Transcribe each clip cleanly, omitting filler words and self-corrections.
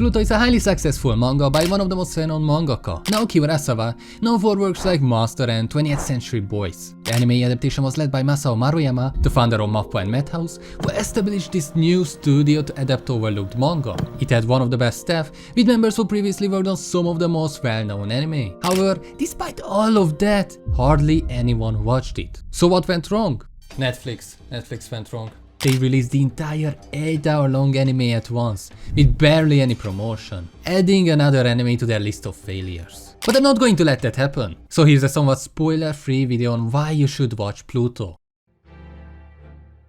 Pluto is a highly successful manga by one of the most renowned mangaka, Naoki Urasawa, known for works like Master and 20th Century Boys. The anime adaptation was led by Masao Maruyama, the founder of MAPPA and Madhouse, who established this new studio to adapt overlooked manga. It had one of the best staff, with members who previously worked on some of the most well-known anime. However, despite all of that, hardly anyone watched it. So what went wrong? Netflix went wrong. They released the entire 8-hour-long anime at once, with barely any promotion, adding another anime to their list of failures. But I'm not going to let that happen, so here's a somewhat spoiler-free video on why you should watch Pluto.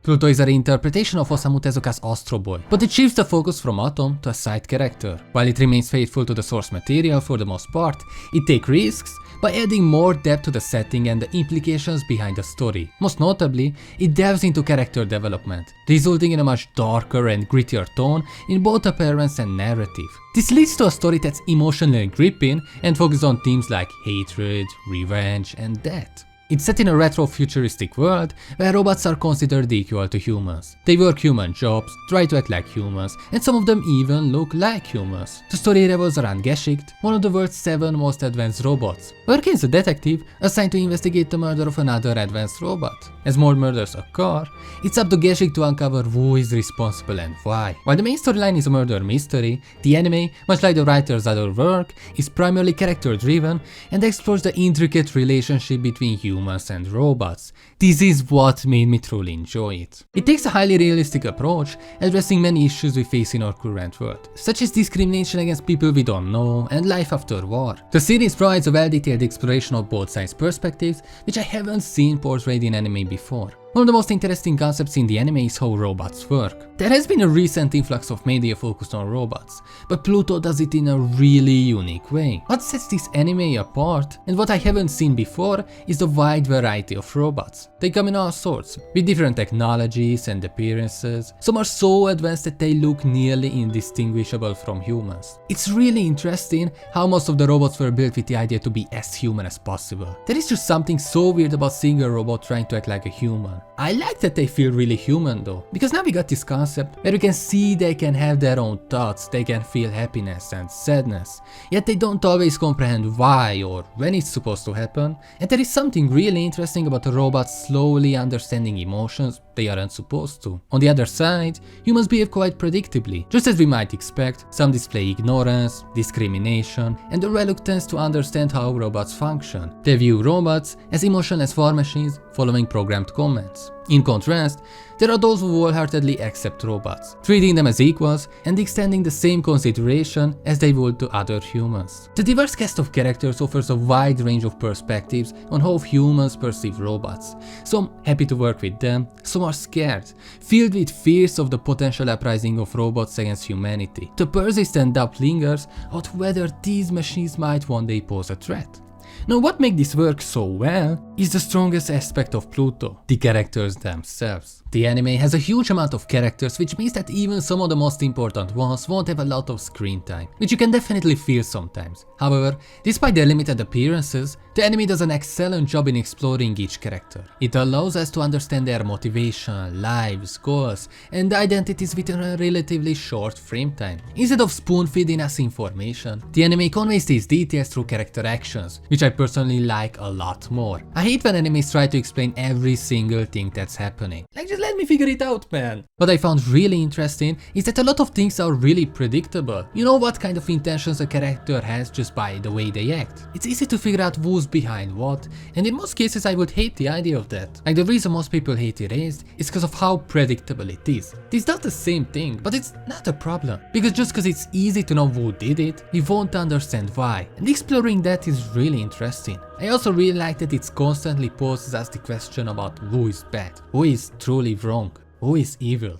Pluto is a reinterpretation of Osamu Tezuka's Astro Boy, but it shifts the focus from Atom to a side character. While it remains faithful to the source material for the most part, it takes risks by adding more depth to the setting and the implications behind the story. Most notably, it delves into character development, resulting in a much darker and grittier tone in both appearance and narrative. This leads to a story that's emotionally gripping and focuses on themes like hatred, revenge, and death. It's set in a retro-futuristic world where robots are considered equal to humans. They work human jobs, try to act like humans, and some of them even look like humans. The story revolves around Gesicht, one of the world's 7 most advanced robots, working as a detective assigned to investigate the murder of another advanced robot. As more murders occur, it's up to Gesicht to uncover who is responsible and why. While the main storyline is a murder mystery, the anime, much like the writer's other work, is primarily character-driven and explores the intricate relationship between humans and robots. This is what made me truly enjoy it. It takes a highly realistic approach, addressing many issues we face in our current world, such as discrimination against people we don't know and life after war. The series provides a well-detailed exploration of both sides' perspectives, which I haven't seen portrayed in anime before. One of the most interesting concepts in the anime is how robots work. There has been a recent influx of media focused on robots, but Pluto does it in a really unique way. What sets this anime apart, and what I haven't seen before, is the wide variety of robots. They come in all sorts, with different technologies and appearances. Some are so advanced that they look nearly indistinguishable from humans. It's really interesting how most of the robots were built with the idea to be as human as possible. There is just something so weird about seeing a robot trying to act like a human. I like that they feel really human though, because now we got this concept where we can see they can have their own thoughts, they can feel happiness and sadness, yet they don't always comprehend why or when it's supposed to happen, and there is something really interesting about the robots slowly understanding emotions they aren't supposed to. On the other side, humans behave quite predictably. Just as we might expect, some display ignorance, discrimination, and a reluctance to understand how robots function. They view robots as emotionless war machines following programmed commands. In contrast, there are those who wholeheartedly accept robots, treating them as equals and extending the same consideration as they would to other humans. The diverse cast of characters offers a wide range of perspectives on how humans perceive robots. Some happy to work with them, some are scared, filled with fears of the potential uprising of robots against humanity. The persistent doubt lingers about whether these machines might one day pose a threat. Now, what makes this work so well is the strongest aspect of Pluto, the characters themselves. The anime has a huge amount of characters, which means that even some of the most important ones won't have a lot of screen time, which you can definitely feel sometimes. However, despite their limited appearances, the anime does an excellent job in exploring each character. It allows us to understand their motivation, lives, goals, and identities within a relatively short frame time. Instead of spoon-feeding us information, the anime conveys these details through character actions, which I personally like a lot more. I hate when animes try to explain every single thing that's happening. Like, just let me figure it out, man. What I found really interesting is that a lot of things are really predictable. You know what kind of intentions a character has just by the way they act. It's easy to figure out who's behind what, and in most cases I would hate the idea of that. Like, the reason most people hate Erased is because of how predictable it is. It's not the same thing, but it's not a problem. Because just because it's easy to know who did it, we won't understand why. And exploring that is really interesting. I also really like that it constantly poses us the question about who is bad, who is truly wrong, who is evil.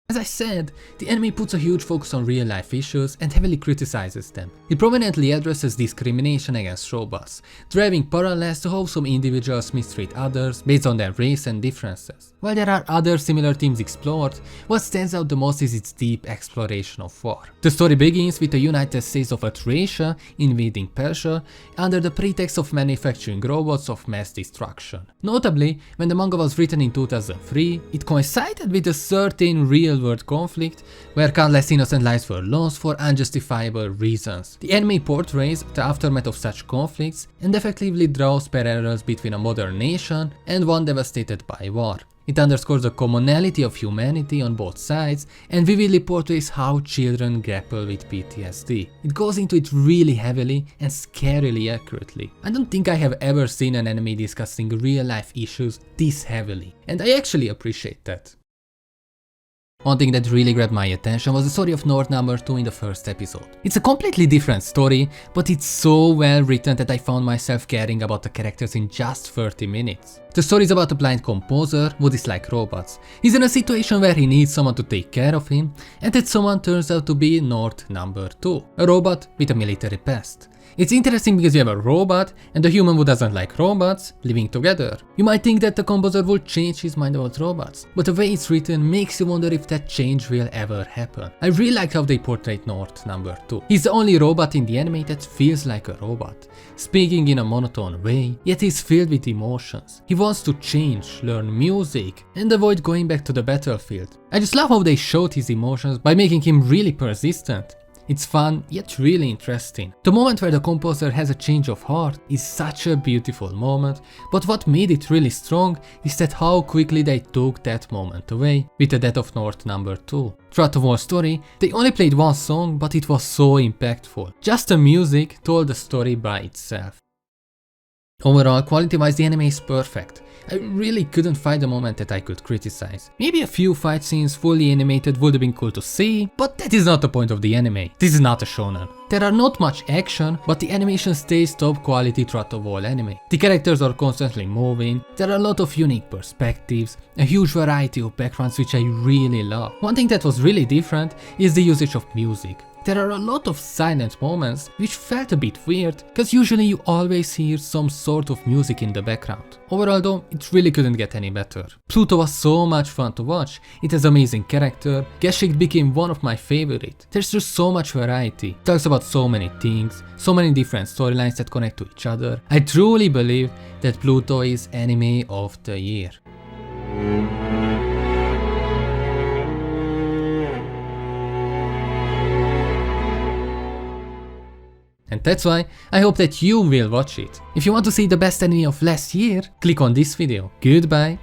As I said, the anime puts a huge focus on real-life issues and heavily criticizes them. It prominently addresses discrimination against robots, driving parallels to how some individuals mistreat others based on their race and differences. While there are other similar themes explored, what stands out the most is its deep exploration of war. The story begins with the United States of Eurasia invading Persia under the pretext of manufacturing robots of mass destruction. Notably, when the manga was written in 2003, it coincided with a certain real real-world conflict where countless innocent lives were lost for unjustifiable reasons. The anime portrays the aftermath of such conflicts and effectively draws parallels between a modern nation and one devastated by war. It underscores the commonality of humanity on both sides and vividly portrays how children grapple with PTSD. It goes into it really heavily and scarily accurately. I don't think I have ever seen an anime discussing real life issues this heavily, and I actually appreciate that. One thing that really grabbed my attention was the story of North number 2 in the first episode. It's a completely different story, but it's so well written that I found myself caring about the characters in just 30 minutes. The story is about a blind composer who dislikes robots. He's in a situation where he needs someone to take care of him, and that someone turns out to be North number 2, a robot with a military past. It's interesting because you have a robot and a human who doesn't like robots living together. You might think that the composer will change his mind about robots, but the way it's written makes you wonder if that change will ever happen. I really like how they portrayed North number 2. He's the only robot in the anime that feels like a robot, speaking in a monotone way, yet he's filled with emotions. He wants to change, learn music, and avoid going back to the battlefield. I just love how they showed his emotions by making him really persistent. It's fun, yet really interesting. The moment where the composer has a change of heart is such a beautiful moment, but what made it really strong is that how quickly they took that moment away with the death of North number 2. Throughout the whole story, they only played one song, but it was so impactful. Just the music told the story by itself. Overall, quality-wise the anime is perfect. I really couldn't find a moment that I could criticize. Maybe a few fight scenes fully animated would have been cool to see, but that is not the point of the anime. This is not a shonen. There are not much action, but the animation stays top quality throughout the whole anime. The characters are constantly moving, there are a lot of unique perspectives, a huge variety of backgrounds which I really love. One thing that was really different is the usage of music. There are a lot of silent moments which felt a bit weird, cause usually you always hear some sort of music in the background. Overall though, it really couldn't get any better. Pluto was so much fun to watch, it has amazing character, Gesicht became one of my favorite. There's just so much variety, it talks about so many things, so many different storylines that connect to each other. I truly believe that Pluto is anime of the year. And that's why I hope that you will watch it. If you want to see the best anime of last year, click on this video. Goodbye.